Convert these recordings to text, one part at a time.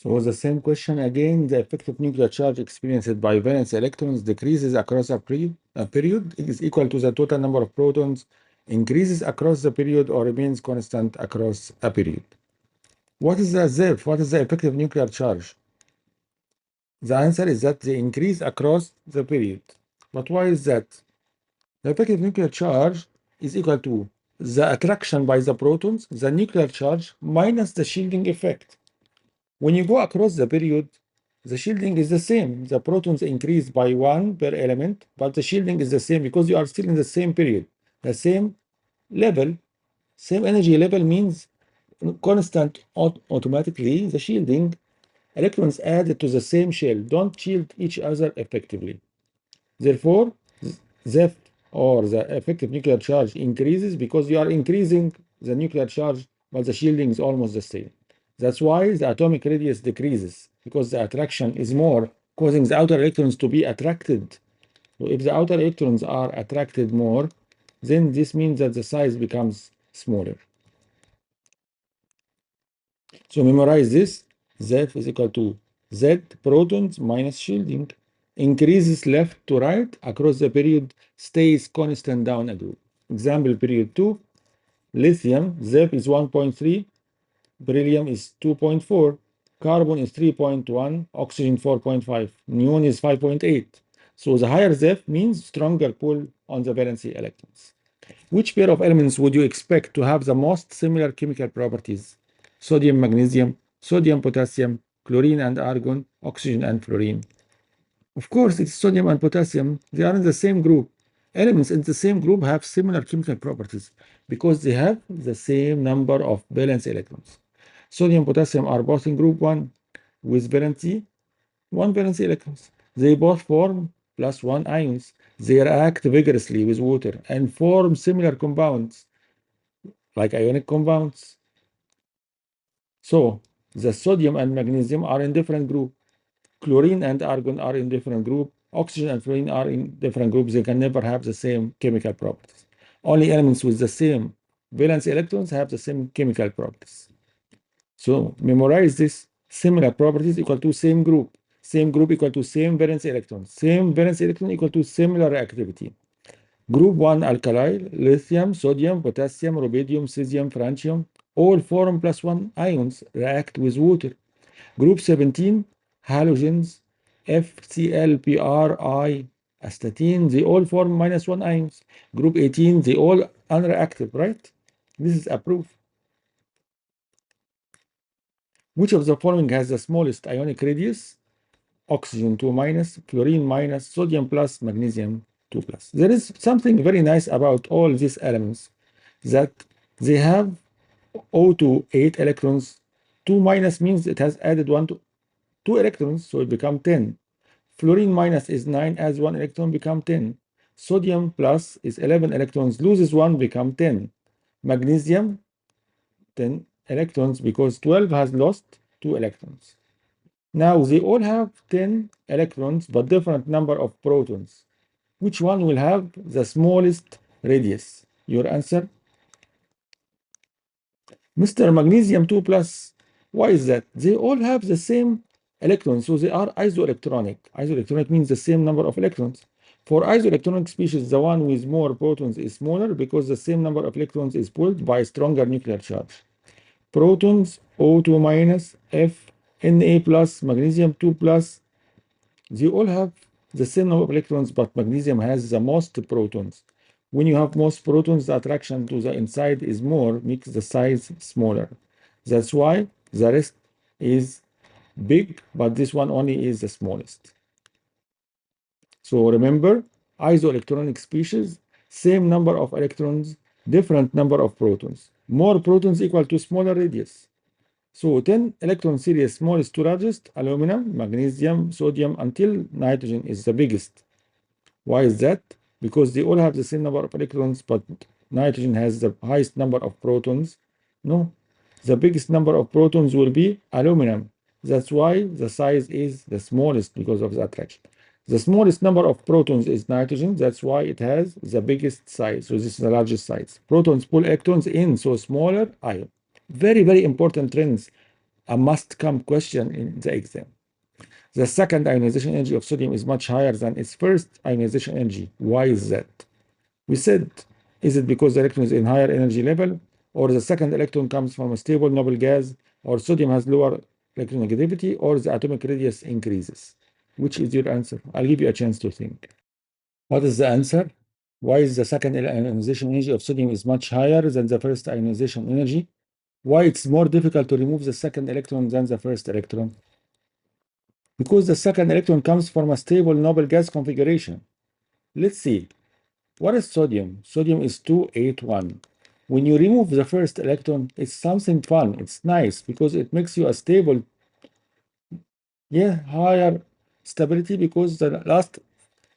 So the same question again, the effective nuclear charge experienced by valence electrons decreases across a period is equal to the total number of protons increases across the period or remains constant across a period. What is the ZEF? What is the effective nuclear charge? The answer is that they increase across the period. But why is that? The effective nuclear charge is equal to the attraction by the protons, the nuclear charge, minus the shielding effect. When you go across the period, the shielding is the same. The protons increase by 1 per element, but the shielding is the same because you are still in the same period. The same level, same energy level means constant automatically. The shielding, electrons added to the same shell don't shield each other effectively. Therefore, ZEF or the effective nuclear charge increases because you are increasing the nuclear charge, but the shielding is almost the same. That's why the atomic radius decreases, because the attraction is more, causing the outer electrons to be attracted. So if the outer electrons are attracted more, then this means that the size becomes smaller. So memorize this. ZEF is equal to Z protons minus shielding. Increases left to right across the period, stays constant down a group. Example period 2, lithium, ZEF is 1.3, beryllium is 2.4, carbon is 3.1, oxygen 4.5, neon is 5.8. So the higher ZEF means stronger pull on the valency electrons. Which pair of elements would you expect to have the most similar chemical properties? Sodium, magnesium, sodium, potassium, chlorine and argon, oxygen and fluorine. Of course, it's sodium and potassium. They are in the same group. Elements in the same group have similar chemical properties because they have the same number of valence electrons. Sodium and potassium are both in group 1 with valency 1 valence electrons. They both form +1 ions. They react vigorously with water and form similar compounds like ionic compounds. So the sodium and magnesium are in different group. Chlorine and argon are in different group. Oxygen and fluorine are in different groups. They can never have the same chemical properties. Only elements with the same valence electrons have the same chemical properties. So memorize this. Similar properties equal to same group. Same group equal to same valence electrons. Same valence electron equal to similar reactivity. Group 1 alkali, lithium, sodium, potassium, rubidium, cesium, francium, all form +1 ions react with water. Group 17, halogens, FClBr, astatine, they all form -1 ions. Group 18, they all unreactive, right? This is a proof. Which of the following has the smallest ionic radius? Oxygen 2-, fluorine-, sodium plus, magnesium 2+. There is something very nice about all these elements, that they have O2 8 electrons. 2- means it has added 2 electrons, so it becomes 10. Fluorine minus is 9, adds 1 electron, become 10. Sodium plus is 11 electrons, loses 1, become 10. Magnesium 10 electrons because 12 has lost 2 electrons. Now they all have 10 electrons but different number of protons. Which one will have the smallest radius? Your answer? Mr. Magnesium 2+. Why is that? They all have the same electrons, so they are isoelectronic. Isoelectronic means the same number of electrons. For isoelectronic species, the one with more protons is smaller because the same number of electrons is pulled by stronger nuclear charge. Protons, O2-, F, Na+, magnesium 2+, they all have the same number of electrons, but magnesium has the most protons. When you have most protons, the attraction to the inside is more, makes the size smaller. That's why the rest is big, but this one only is the smallest. So remember, isoelectronic species, same number of electrons, different number of protons. More protons equal to smaller radius. So 10 electron series, smallest to largest, aluminum, magnesium, sodium, until nitrogen is the biggest. Why is that? Because they all have the same number of electrons, but nitrogen has the highest number of protons. No, the biggest number of protons will be aluminum. That's why the size is the smallest because of the attraction. The smallest number of protons is nitrogen. That's why it has the biggest size. So this is the largest size. Protons pull electrons in, so smaller ion. Very, very important trends a must-come question in the exam. The second ionization energy of sodium is much higher than its first ionization energy. Why is that? We said, is it because the electron is in higher energy level, or the second electron comes from a stable noble gas, or sodium has lower electronegativity, or the atomic radius increases? Which is your answer? I'll give you a chance to think. What is the answer? Why is the second ionization energy of sodium is much higher than the first ionization energy? Why it's more difficult to remove the second electron than the first electron? Because the second electron comes from a stable noble gas configuration. Let's see. What is sodium? Sodium is 281. When you remove the first electron, it's something fun. It's nice because it makes you a stable, higher stability because the last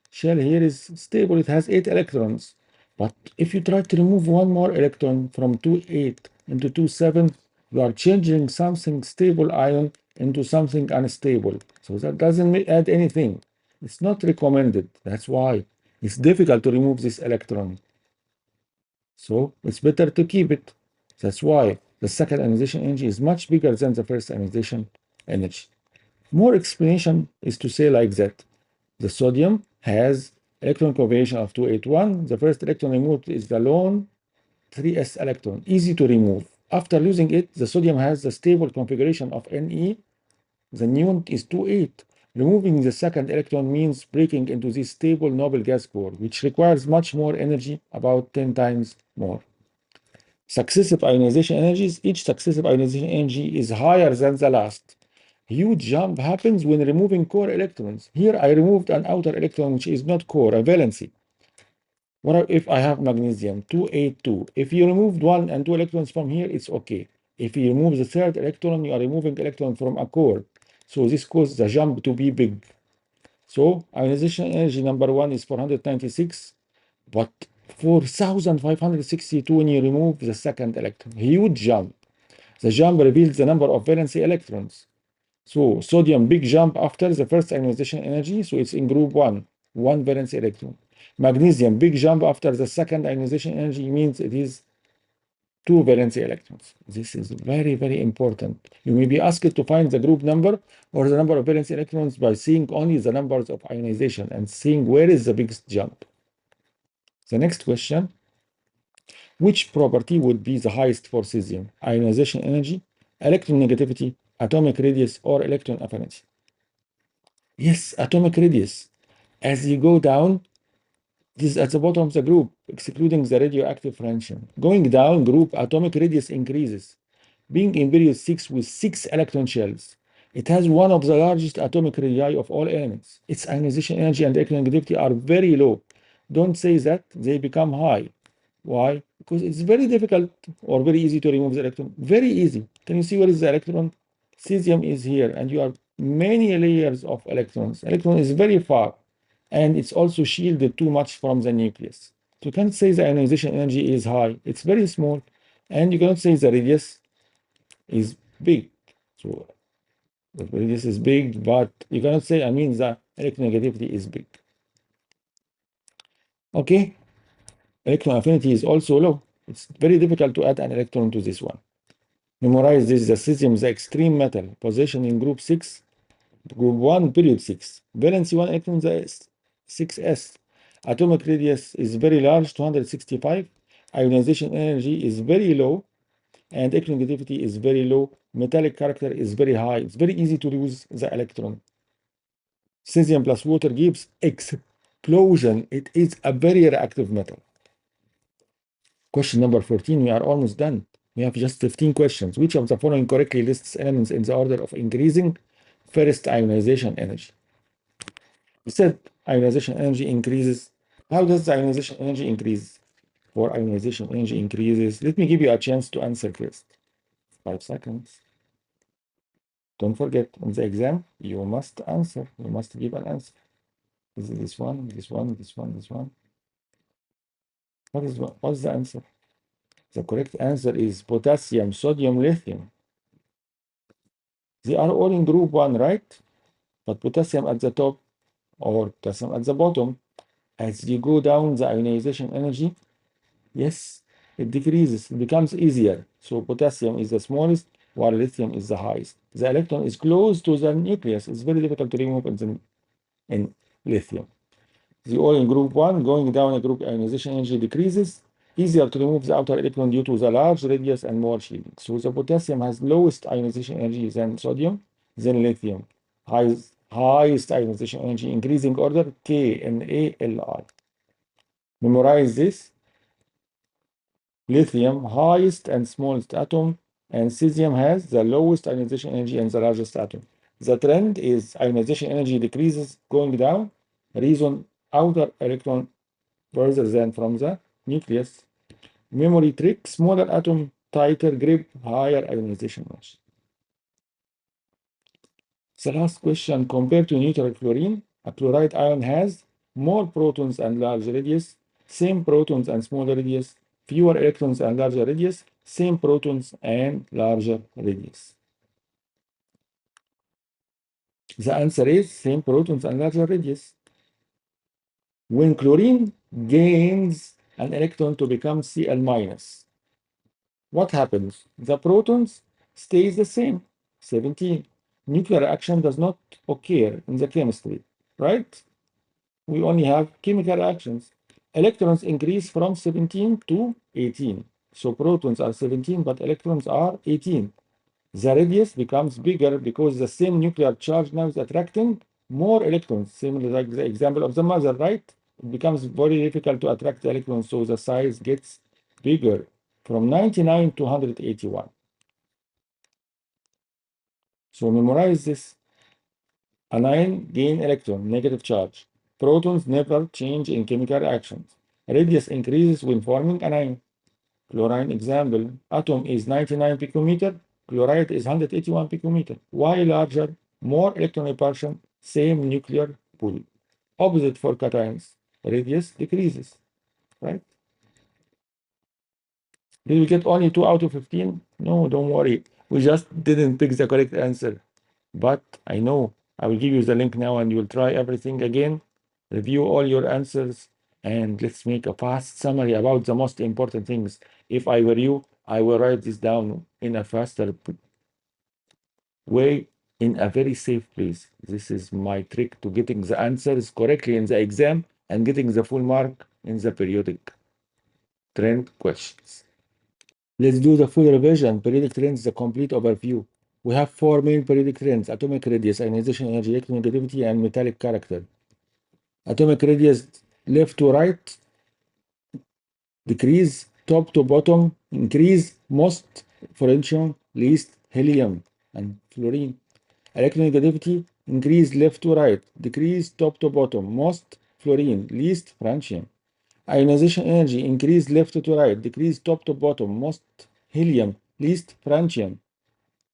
shell here is stable. It has 8 electrons. But if you try to remove one more electron from 28 into 27, you are changing something stable ion into something unstable. So that doesn't add anything. It's not recommended. That's why it's difficult to remove this electron. So it's better to keep it. That's why the second ionization energy is much bigger than the first ionization energy. More explanation is to say like that. The sodium has electron configuration of 281. The first electron removed is the lone 3s electron, easy to remove. After losing it, the sodium has the stable configuration of Ne. The neon is 28. Removing the second electron means breaking into this stable noble gas core, which requires much more energy, about 10 times more. Successive ionization energies, each successive ionization energy is higher than the last. Huge jump happens when removing core electrons. Here I removed an outer electron which is not core, a valency. What if I have magnesium, 282? If you removed 1 and 2 electrons from here, it's okay. If you remove the third electron, you are removing electron from a core. So this causes the jump to be big. So ionization energy number 1 is 496, but 4562 when you remove the second electron. Huge jump. The jump reveals the number of valency electrons. So sodium, big jump after the first ionization energy, so it's in group 1, 1 valence electron. Magnesium, big jump after the second ionization energy, means it is 2 valence electrons. This is very, very important. You may be asked to find the group number or the number of valence electrons by seeing only the numbers of ionization and seeing where is the biggest jump. The next question, which property would be the highest for cesium? Ionization energy, electron negativity, atomic radius, or electron affinity? Yes, atomic radius. As you go down, this is at the bottom of the group, excluding the radioactive fraction. Going down, group atomic radius increases. Being in period 6 with 6 electron shells, it has one of the largest atomic radii of all elements. Its ionization energy and electron negativity are very low. Don't say that, they become high. Why? Because it's very difficult or very easy to remove the electron. Very easy. Can you see where is the electron? Cesium is here, and you have many layers of electrons. Electron is very far, and it's also shielded too much from the nucleus. So you can't say the ionization energy is high. It's very small, and you cannot say the radius is big. So the radius is big, but you cannot say, the electronegativity is big. Okay, electron affinity is also low. It's very difficult to add an electron to this one. Memorize this: the cesium is the extreme metal, position in group 6, group 1, period 6. Valency 1 electron is 6s. Atomic radius is very large, 265. Ionization energy is very low, and electronegativity is very low. Metallic character is very high. It's very easy to lose the electron. Cesium plus water gives explosion. It is a very reactive metal. Question number 14, we are almost done. We have just 15 questions. Which of the following correctly lists elements in the order of increasing first ionization energy? We said ionization energy increases. How does the ionization energy increase? For ionization energy increases, let me give you a chance to answer first. 5 seconds. Don't forget, in the exam, you must answer. You must give an answer. Is it this one, this one, this one, this one? What is the answer? The correct answer is potassium, sodium, lithium. They are all in group 1, right? But potassium at the top or potassium at the bottom. As you go down the ionization energy, yes, it decreases, it becomes easier. So potassium is the smallest, while lithium is the highest. The electron is close to the nucleus. It's very difficult to remove in lithium. The O in group 1 going down a group ionization energy decreases. Easier to remove the outer electron due to the large radius and more shielding. So the potassium has lowest ionization energy than sodium, then lithium. Highest ionization energy, increasing order KNaLi. Memorize this. Lithium, highest and smallest atom, and cesium has the lowest ionization energy and the largest atom. The trend is ionization energy decreases going down. Reason outer electron further than from the nucleus. Memory trick, smaller atom, tighter grip, higher ionization energy. The last question, compared to neutral chlorine, a chloride ion has more protons and larger radius, same protons and smaller radius, fewer electrons and larger radius, same protons and larger radius. The answer is same protons and larger radius. When chlorine gains an electron to become Cl minus, what happens? The protons stays the same, 17. Nuclear reaction does not occur in the chemistry, right? We only have chemical reactions. Electrons increase from 17 to 18. So protons are 17, but electrons are 18. The radius becomes bigger because the same nuclear charge now is attracting more electrons, similar like the example of the mother, right? It becomes very difficult to attract the electrons, so the size gets bigger from 99 to 181. So memorize this. Anion gain electron, negative charge. Protons never change in chemical reactions. Radius increases when forming anion. Chlorine example, atom is 99 picometer, chloride is 181 picometer. Why larger? More electron repulsion, same nuclear pool. Opposite for cations, radius decreases, right? Did we get only 2 out of 15? No, don't worry. We just didn't pick the correct answer. But I know I will give you the link now and you'll try everything again. Review all your answers and let's make a fast summary about the most important things. If I were you, I will write this down in a faster way, in a very safe place. This is my trick to getting the answers correctly in the exam and getting the full mark in the periodic trend questions. Let's do the full revision. Periodic trends, the complete overview. We have 4 main periodic trends: atomic radius, ionization energy, electronegativity, and metallic character. Atomic radius, left to right, decrease, top to bottom, increase, most francium, least helium and fluorine. Electronegativity, increase left to right, decrease top to bottom, most fluorine, least francium. Ionization energy, increase left to right, decrease top to bottom, most helium, least francium.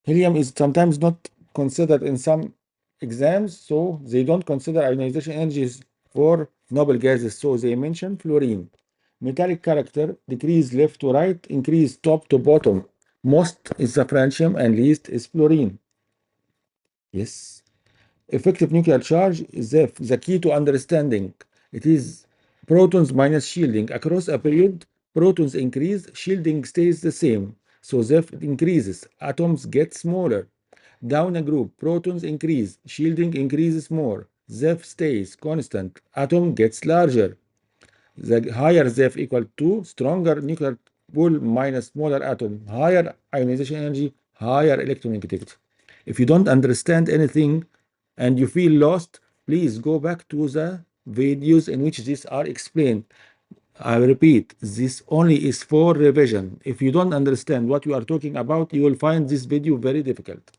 Helium is sometimes not considered in some exams, so they don't consider ionization energies for noble gases, so they mention fluorine. Metallic character, decrease left to right, increase top to bottom. Most is the francium and least is fluorine. Yes. Effective nuclear charge is the key to understanding. It is protons minus shielding. Across a period, protons increase, shielding stays the same. So ZEF increases, atoms get smaller. Down a group, protons increase, shielding increases more. ZEF stays constant, atom gets larger. The higher ZEF equal to stronger nuclear pull minus smaller atom, higher ionization energy, higher electronegativity. If you don't understand anything and you feel lost, please go back to the videos in which these are explained. I repeat, this only is for revision. If you don't understand what you are talking about, you will find this video very difficult.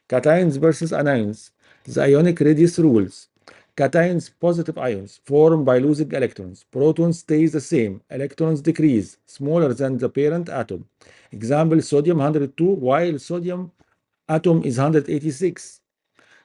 Cations versus anions. The ionic radius rules. Cations, positive ions, form by losing electrons. Protons stays the same. Electrons decrease, smaller than the parent atom. Example, sodium 102, while sodium atom is 186.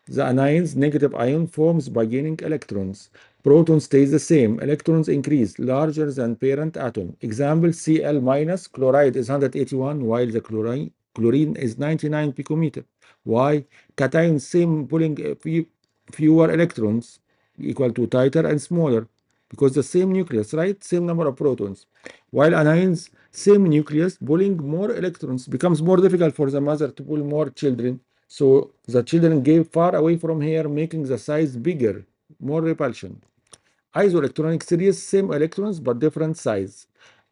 The anions, negative ion, forms by gaining electrons. Proton stays the same. Electrons increase, larger than parent atom. Example, Cl minus, chloride is 181, while the chlorine is 99 picometer. Why? Cations, same pulling fewer electrons, equal to tighter and smaller, because the same nucleus, right? Same number of protons. While anions, Same nucleus pulling more electrons. Becomes more difficult for the mother to pull more children. So the children gave far away from here, making the size bigger, more repulsion. Isoelectronic series, same electrons but different size.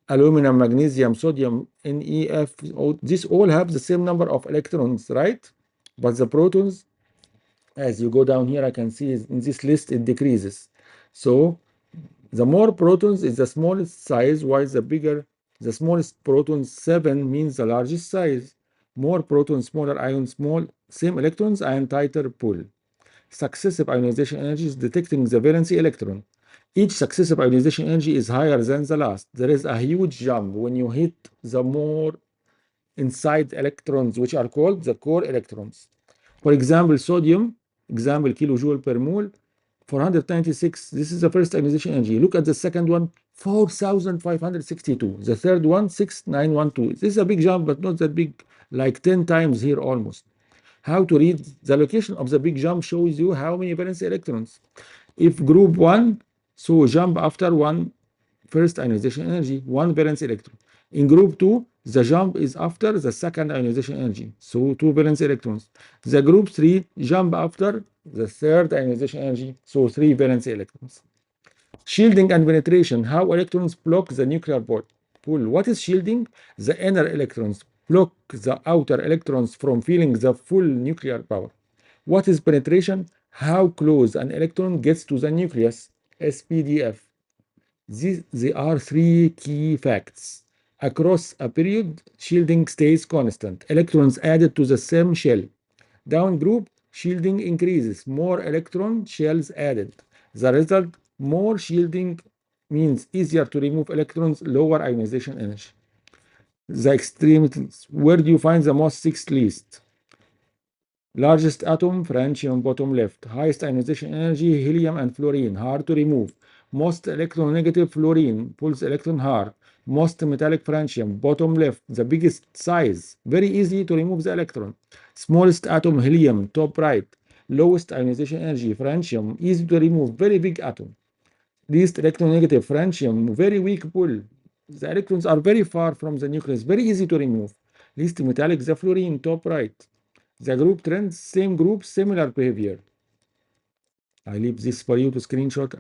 Aluminum, magnesium, sodium, NeF, these all have the same number of electrons, right? But the protons, as you go down here, I can see in this list it decreases. So the more protons is the smallest size, while the smallest proton 7 means the largest size. More protons, smaller ions, same electrons and tighter pull. Successive ionization energy is detecting the valency electron. Each successive ionization energy is higher than the last. There is a huge jump when you hit the more inside electrons, which are called the core electrons. For example, sodium, example kilojoule per mole, 496. This is the first ionization energy. Look at the second one, 4,562. The third one, 6,912. This is a big jump, but not that big, like 10 times here almost. How to read the location of the big jump shows you how many valence electrons. If group 1, so jump after one first ionization energy, one valence electron. In group 2, the jump is after the second ionization energy, so 2 valence electrons. The group 3 jump after the third ionization energy, so 3 valence electrons. Shielding and penetration, how electrons block the nuclear pull. What is shielding? The inner electrons block the outer electrons from feeling the full nuclear power. What is penetration? How close an electron gets to the nucleus, SPDF. They are three key facts. Across a period, shielding stays constant. Electrons added to the same shell. Down group, shielding increases. More electron shells added. The result, more shielding means easier to remove electrons, lower ionization energy. The extremities, where do you find the most sixth least? Largest atom, francium, bottom left. Highest ionization energy, helium and fluorine, hard to remove. Most electronegative, fluorine, pulls electron hard. Most metallic, francium, bottom left. The biggest size, very easy to remove the electron. Smallest atom, helium, top right. Lowest ionization energy, francium, easy to remove, very big atom. Least electronegative, francium, very weak pull. The electrons are very far from the nucleus, very easy to remove. Least metallic, the fluorine, top right. The group trends, same group, similar behavior. I leave this for you to screenshot